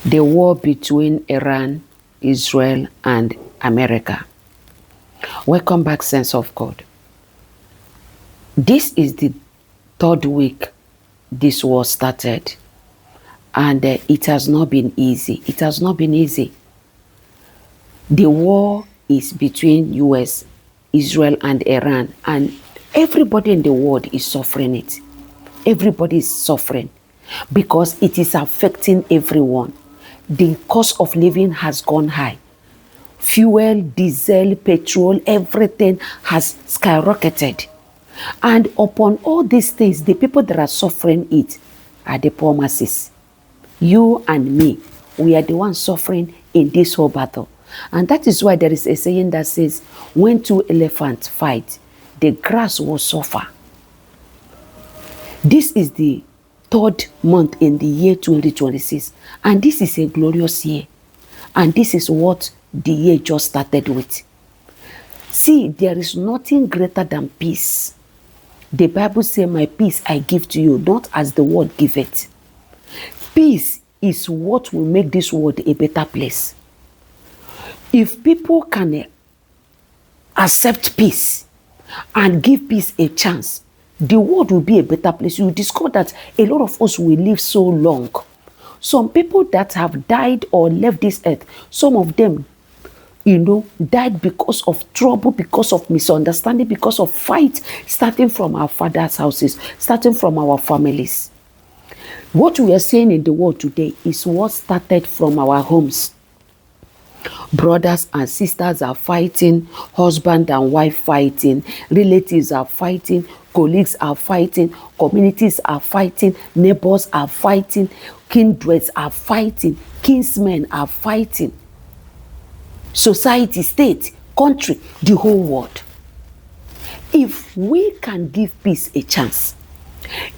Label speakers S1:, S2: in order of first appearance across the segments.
S1: the war between Iran, Israel, and America. Welcome back, Sense of God. This is the third week this war started, and it has not been easy. It has not been easy. The war is between US, Israel, and Iran, and everybody in the world is suffering it. Everybody is suffering because it is affecting everyone. The cost of living has gone high. Fuel, diesel, petrol, everything has skyrocketed. And upon all these things, the people that are suffering it are the poor masses. You and me, we are the ones suffering in this whole battle. And that is why there is a saying that says, when two elephants fight, the grass will suffer. This is the third month in the year 2026. And this is a glorious year. And this is what the year just started with. See, there is nothing greater than peace. The Bible says, my peace I give to you, not as the world giveth. Peace is what will make this world a better place. If people can accept peace and give peace a chance, the world will be a better place. You discover that a lot of us will live so long. Some people that have died or left this earth, some of them, died because of trouble, because of misunderstanding, because of fight, starting from our father's houses, starting from our families. What we are saying in the world today is what started from our homes. Brothers and sisters are fighting, husband and wife fighting, relatives are fighting, colleagues are fighting, communities are fighting, neighbors are fighting, kindreds are fighting, kinsmen are fighting. Society, state, country, the whole world. If we can give peace a chance,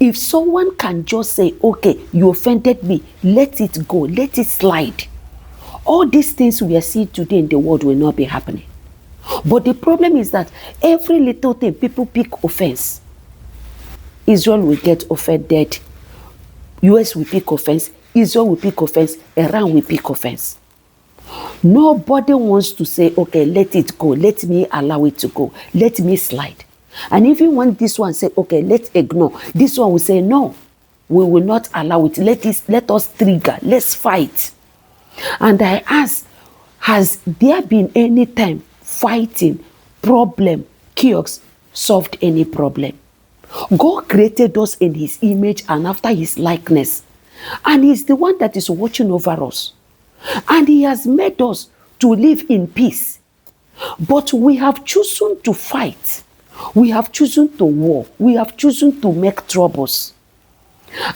S1: if someone can just say, okay, you offended me, let it go, let it slide, all these things we are seeing today in the world will not be happening. But the problem is that every little thing, people pick offense. Israel will get offended. US will pick offense. Israel will pick offense. Iran will pick offense. Nobody wants to say, okay, let it go. Let me allow it to go. Let me slide. And even when this one say, okay, let's ignore, this one will say, no, we will not allow it. Let us trigger. Let's fight. And I ask, has there been any time fighting, problem, chaos, solved any problem? God created us in his image and after his likeness. And he's the one that is watching over us. And he has made us to live in peace. But we have chosen to fight. We have chosen to war. We have chosen to make troubles.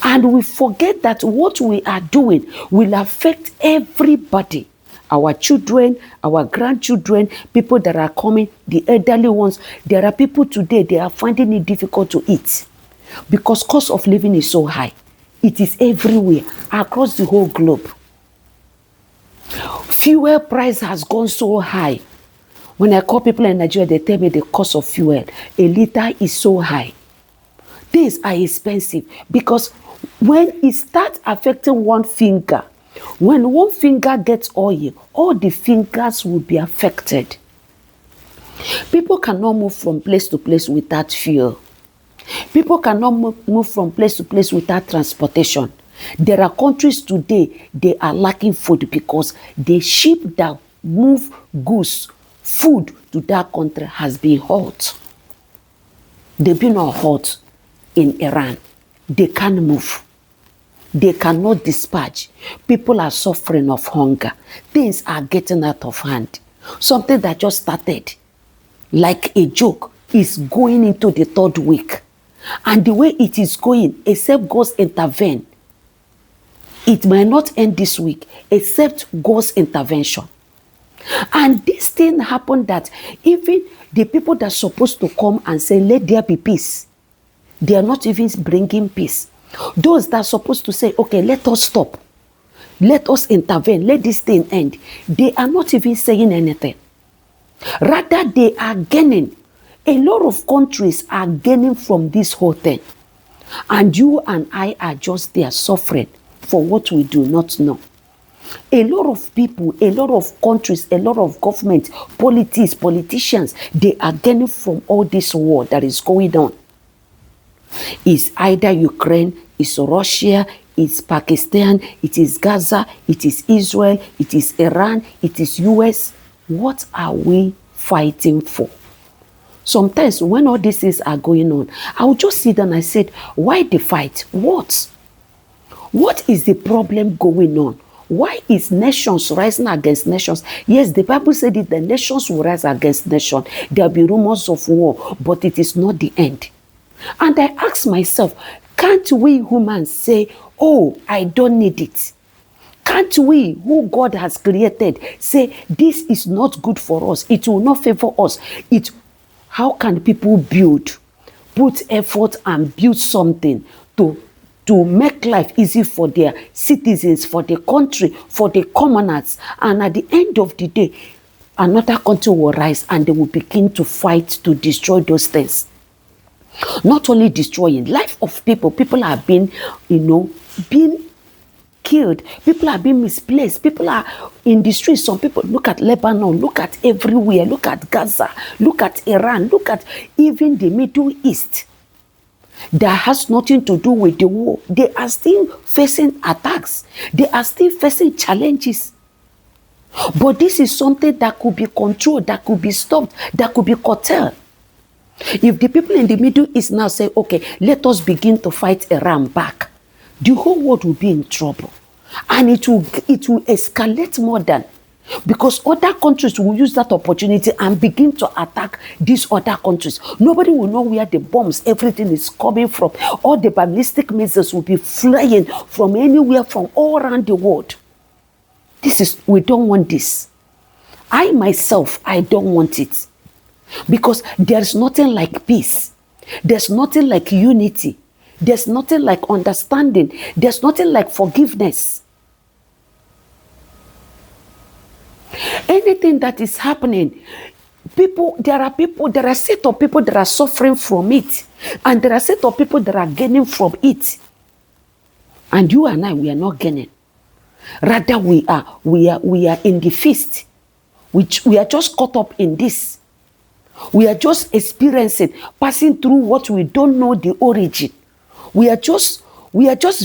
S1: And we forget that what we are doing will affect everybody. Our children, our grandchildren, people that are coming, the elderly ones. There are people today, they are finding it difficult to eat because cost of living is so high. It is everywhere, across the whole globe. Fuel price has gone so high. When I call people in Nigeria, they tell me the cost of fuel, a liter is so high. Things are expensive because when it starts affecting one finger, when one finger gets oil, all the fingers will be affected. People cannot move from place to place without fuel. People cannot move from place to place without transportation. There are countries today, they are lacking food because the ship that move goods, food to that country has been halt. They've been on halt in Iran. They can't move. They cannot dispatch. People are suffering of hunger. Things are getting out of hand. Something that just started like a joke is going into the third week. And the way it is going, except God's intervene, it might not end this week, except God's intervention. And this thing happened that even the people that are supposed to come and say, let there be peace, they are not even bringing peace. Those that are supposed to say, okay, let us stop. Let us intervene. Let this thing end. They are not even saying anything. Rather, they are gaining. A lot of countries are gaining from this whole thing. And you and I are just there suffering for what we do not know. A lot of people, a lot of countries, a lot of government, politicians, they are gaining from all this war that is going on. It's either Ukraine, it's Russia, it's Pakistan, it is Gaza, it is Israel, it is Iran, it is US. What are we fighting for? Sometimes when all these things are going on, I will just sit down and I said, why the fight? What? What is the problem going on? Why is nations rising against nations? Yes, the Bible said that the nations will rise against nations. There will be rumors of war, but it is not the end. And I ask myself, can't we humans say, oh, I don't need it? Can't we, who God has created, say, this is not good for us, it will not favor us? How can people put effort and build something to make life easy for their citizens, for the country, for the commoners, and at the end of the day, another country will rise and they will begin to fight to destroy those things? Not only destroying life of people are being killed, people are being misplaced, people are in the streets. Some people, look at Lebanon, look at everywhere, look at Gaza, look at Iran, look at even the Middle East. That has nothing to do with the war. They are still facing attacks. They are still facing challenges. But this is something that could be controlled, that could be stopped, that could be curtailed. If the people in the Middle East now say, okay, let us begin to fight Iran back, the whole world will be in trouble. And it will escalate more than, because other countries will use that opportunity and begin to attack these other countries. Nobody will know where the bombs, everything is coming from. All the ballistic missiles will be flying from anywhere, from all around the world. We don't want this. I myself, I don't want it. Because there's nothing like peace. There's nothing like unity. There's nothing like understanding. There's nothing like forgiveness. Anything that is happening, there are a set of people that are suffering from it, and there are a set of people that are gaining from it. And you and I, we are not gaining. Rather, we are in the feast. We are just caught up in this. We are just experiencing, passing through what we don't know the origin. We are just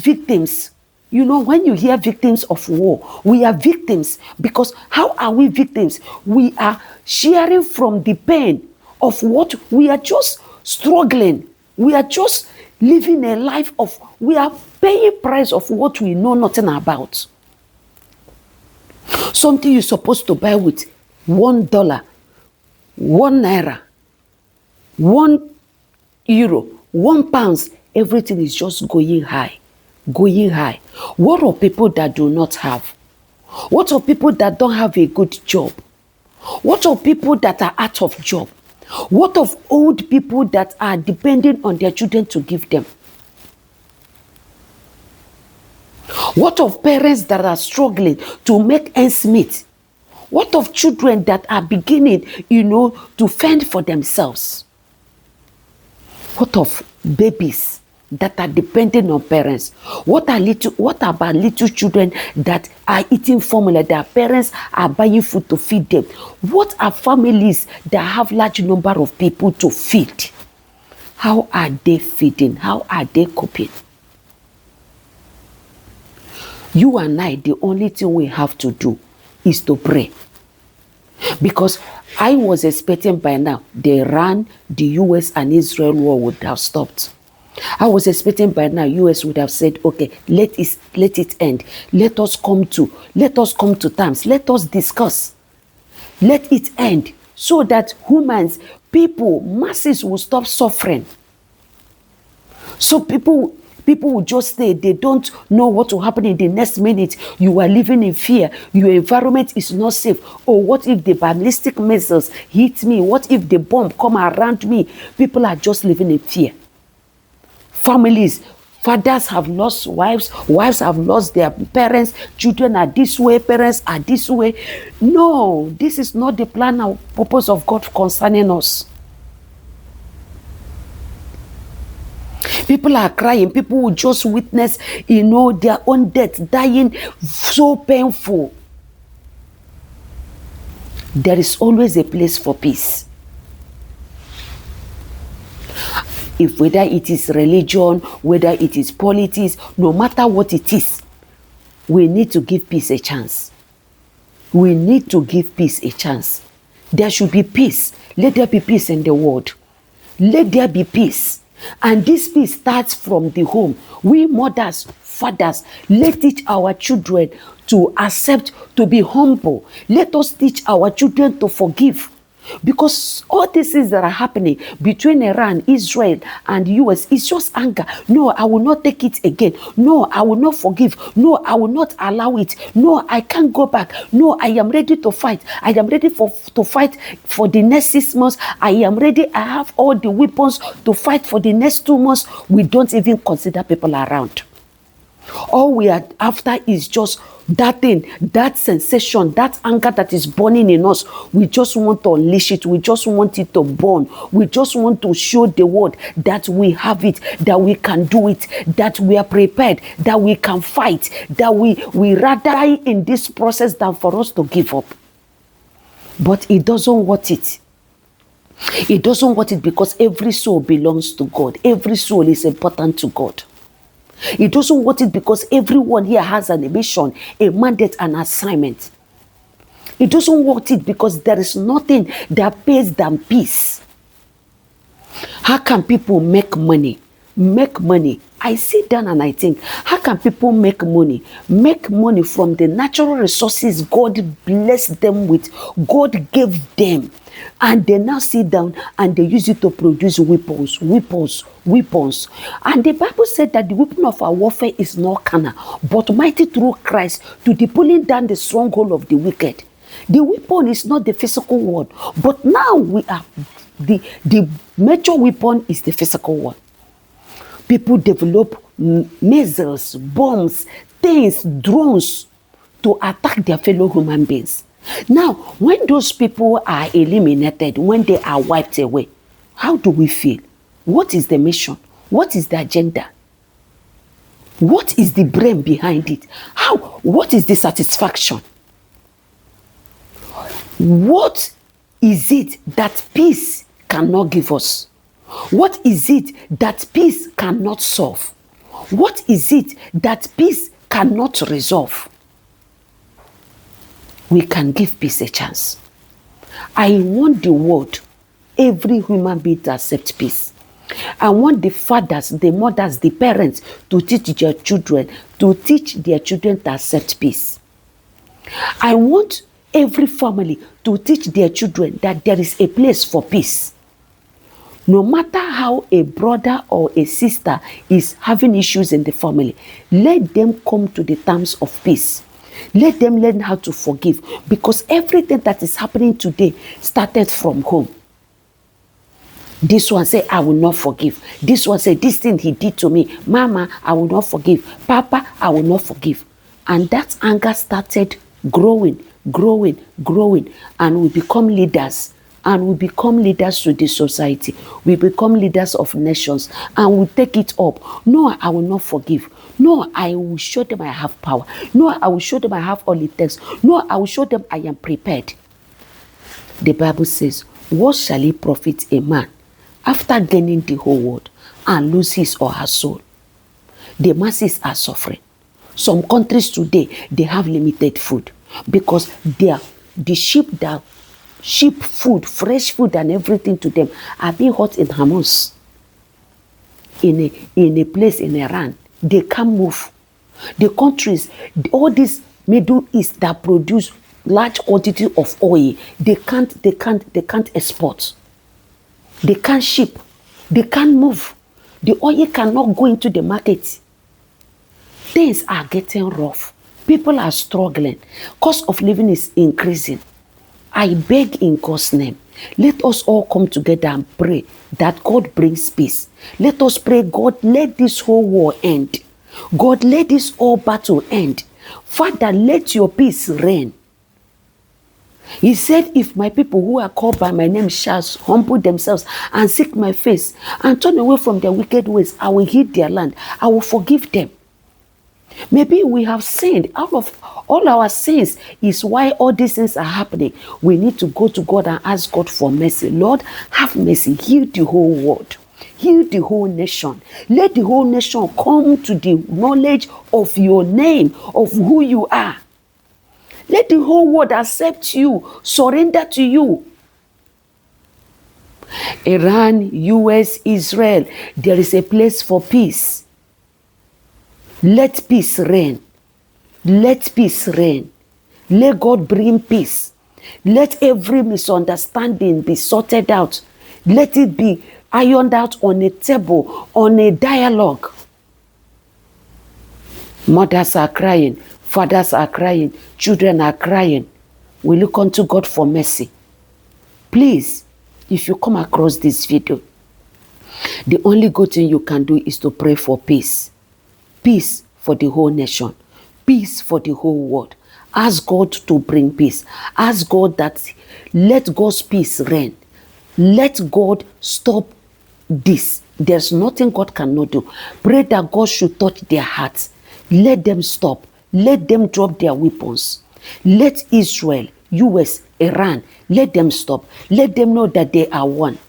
S1: victims. You know, when you hear victims of war, we are victims. Because how are we victims? We are sharing from the pain of what we are just struggling. We are just living a life of, we are paying price of what we know nothing about. Something you're supposed to buy with $1, €1, €1, £1, everything is just going high. What of people that do not have? What of people that don't have a good job? What of people that are out of job? What of old people that are depending on their children to give them? What of parents that are struggling to make ends meet? What of children that are beginning, to fend for themselves? What of babies that are dependent on parents? What about little children that are eating formula, their parents are buying food to feed them? What are families that have large number of people to feed? How are they feeding? How are they coping? You and I, the only thing we have to do is to pray. Because I was expecting by now, the Iran, the US and Israel war would have stopped. I was expecting by now, US would have said, okay, let it end. Let us come to terms. Let us discuss. Let it end. So that humans, people, masses will stop suffering. So people will just stay. They don't know what will happen in the next minute. You are living in fear. Your environment is not safe. Oh, what if the ballistic missiles hit me? What if the bomb come around me? People are just living in fear. Families, fathers have lost wives. Wives have lost their parents. Children are this way. Parents are this way. No, this is not the plan or purpose of God concerning us. People are crying. People will just witness, their own death, dying, so painful. There is always a place for peace. If whether it is religion, whether it is politics, no matter what it is, we need to give peace a chance. We need to give peace a chance. There should be peace. Let there be peace in the world. Let there be peace. And this peace starts from the home. We mothers, fathers, let's teach our children to accept, to be humble. Let us teach our children to forgive. Because all these things that are happening between Iran, Israel, and US is just anger. No, I will not take it again. No, I will not forgive. No, I will not allow it. No, I can't go back. No, I am ready to fight. I am ready to fight for the next 6 months. I am ready. I have all the weapons to fight for the next 2 months. We don't even consider people around. All we are after is just that thing, that sensation, that anger that is burning in us. We just want to unleash it. We just want it to burn. We just want to show the world that we have it, that we can do it, that we are prepared, that we can fight, that we rather die in this process than for us to give up. But it doesn't want it. It doesn't want it because every soul belongs to God. Every soul is important to God. He doesn't want it because everyone here has an mission, a mandate, an assignment. He doesn't want it because there is nothing that pays than peace. How can people make money? Make money. I sit down and I think, how can people make money? Make money from the natural resources God blessed them with, God gave them. And they now sit down and they use it to produce weapons. And the Bible said that the weapon of our warfare is not carnal, but mighty through Christ to the pulling down the stronghold of the wicked. The weapon is not the physical one, but now we are the major weapon is the physical one. People develop missiles, bombs, things, drones to attack their fellow human beings. Now, when those people are eliminated, when they are wiped away, how do we feel? What is the mission? What is the agenda? What is the brain behind it? What is the satisfaction? What is it that peace cannot give us? What is it that peace cannot solve? What is it that peace cannot resolve? We can give peace a chance. I want the world, every human being to accept peace. I want the fathers, the mothers, the parents to teach their children to accept peace. I want every family to teach their children that there is a place for peace. No matter how a brother or a sister is having issues in the family, let them come to the terms of peace. Let them learn how to forgive, because everything that is happening today started from home. This one say, I will not forgive. This one say, this thing he did to me. Mama, I will not forgive. Papa, I will not forgive. And that anger started growing. And we become leaders. And we become leaders to the society. We become leaders of nations. And we take it up. No, I will not forgive. No, I will show them I have power. No, I will show them I have all it takes. No, I will show them I am prepared. The Bible says, what shall it profit a man after gaining the whole world and lose his or her soul? The masses are suffering. Some countries today, they have limited food because the sheep food, fresh food and everything to them are being hot in Hamas. In a place in Iran, they can't move. The countries, all these Middle East that produce large quantity of oil, they can't export. They can't ship. They can't move. The oil cannot go into the market. Things are getting rough. People are struggling. Cost of living is increasing. I beg in God's name, let us all come together and pray that God brings peace. Let us pray, God, let this whole war end. God, let this whole battle end. Father, let your peace reign. He said, if my people who are called by my name shall humble themselves and seek my face and turn away from their wicked ways, I will heal their land. I will forgive them. Maybe we have sinned. Out of all our sins is why all these things are happening. We need to go to God and ask God for mercy. Lord, have mercy. Heal the whole world. Heal the whole nation. Let the whole nation come to the knowledge of your name, of who you are. Let the whole world accept you, surrender to you. Iran, US, Israel, there is a place for peace. Let peace reign. Let peace reign. Let God bring peace. Let every misunderstanding be sorted out. Let it be ironed out on a table, on a dialogue. Mothers are crying. Fathers are crying. Children are crying. We look unto God for mercy. Please, if you come across this video, the only good thing you can do is to pray for peace. Peace for the whole nation. Peace for the whole world. Ask God to bring peace. Ask God that let God's peace reign. Let God stop this. There's nothing God cannot do. Pray that God should touch their hearts. Let them stop. Let them drop their weapons. Let Israel, US, Iran, let them stop. Let them know that they are one.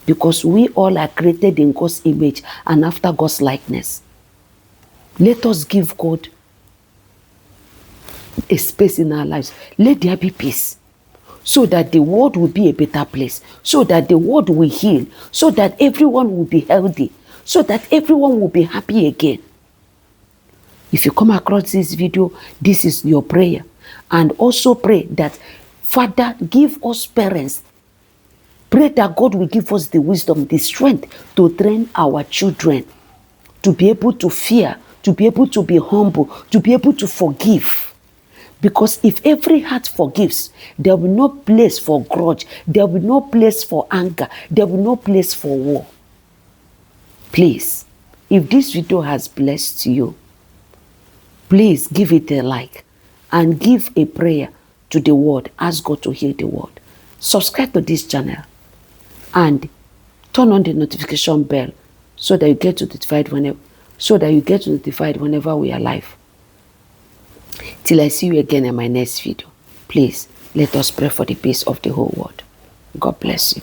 S1: Because we all are created in God's image and after God's likeness. Let us give God a space in our lives. Let there be peace. So that the world will be a better place. So that the world will heal. So that everyone will be healthy. So that everyone will be happy again. If you come across this video, this is your prayer. And also pray that, Father, give us parents. Pray that God will give us the wisdom, the strength to train our children. To be able to fear. To be able to be humble. To be able to forgive. Because if every heart forgives, there will be no place for grudge. There will be no place for anger. There will be no place for war. Please, if this video has blessed you, please give it a like and give a prayer to the world. Ask God to heal the world. Subscribe to this channel and turn on the notification bell so that you get notified whenever we are live. Till I see you again in my next video, please let us pray for the peace of the whole world. God bless you.